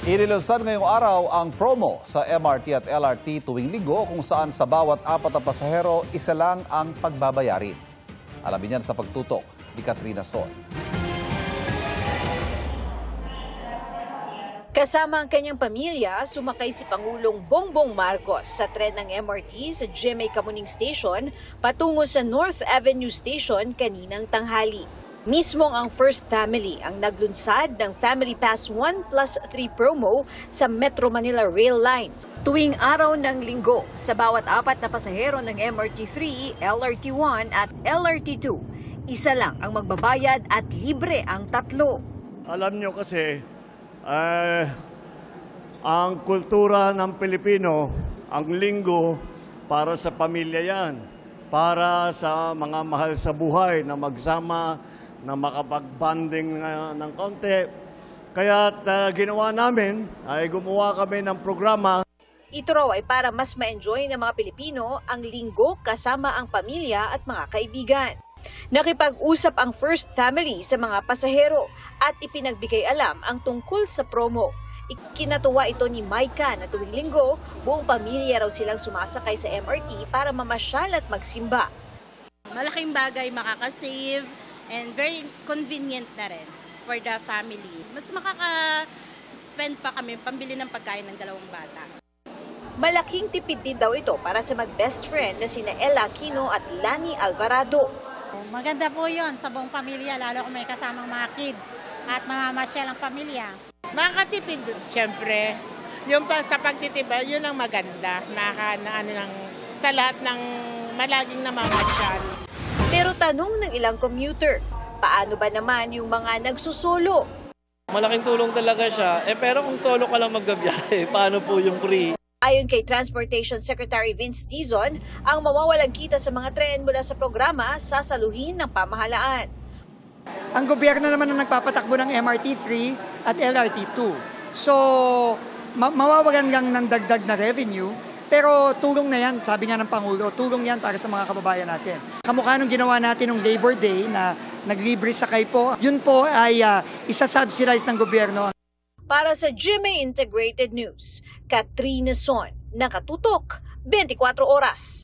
Inilunsad ngayong araw ang promo sa MRT at LRT tuwing linggo kung saan sa bawat 4 na pasahero, isa lang ang pagbabayarin. Alamin yan sa pagtutok ni Katrina Son. Kasama ang kanyang pamilya, sumakay si Pangulong Bongbong Marcos sa tren ng MRT sa GMA Kamuning Station patungo sa North Avenue Station kaninang tanghali. Mismong ang First Family ang naglunsad ng Family Pass 1+3 promo sa Metro Manila Rail Lines. Tuwing araw ng linggo, sa bawat 4 na pasahero ng MRT3, LRT1 at LRT2, isa lang ang magbabayad at libre ang tatlo. Alam nyo kasi, ang kultura ng Pilipino, ang linggo, para sa pamilya yan. Para sa mga mahal sa buhay na magsama, na makapag-bonding ng konti. Kaya ginawa namin ay gumawa kami ng programa. Ito raw ay para mas ma-enjoy ng mga Pilipino ang linggo kasama ang pamilya at mga kaibigan. Nakipag-usap ang First Family sa mga pasahero at ipinagbigay alam ang tungkol sa promo. Ikinatuwa ito ni Maika na tuwing linggo, buong pamilya raw silang sumasakay sa MRT para mamasyal at magsimba. Malaking bagay, makakasave, and very convenient na rin for the family. Mas makaka-spend pa kami pambili ng pagkain ng 2 bata. Malaking tipid din daw ito para sa mag-best friend na sina Ella Aquino at Lani Alvarado. Maganda po yun sa buong pamilya, lalo kung may kasamang mga kids at mamamasyal ang pamilya. Makakatipid, siyempre. Yung sa pagtitiba, yun ang maganda. Sa lahat ng malaging namamasyal. Pero tanong ng ilang commuter, paano ba naman yung mga nagsusolo? Malaking tulong talaga siya. Pero kung solo ka lang magbabiyahe, paano po yung free? Ayon kay Transportation Secretary Vince Dizon, ang mawawalang kita sa mga tren mula sa programa sasaluhin ng pamahalaan. Ang gobyerno naman ang nagpapatakbo ng MRT3 at LRT2. So, mawawalan lang ng dagdag na revenue. Pero tulong na yan, sabi nga ng Pangulo, tulong yan para sa mga kababayan natin. Kamukha nung ginawa natin ng Labor Day na naglibre sakay po, yun po ay isa-subsidize ng gobyerno. Para sa GMA Integrated News, Katrina Son, nakatutok, 24 oras.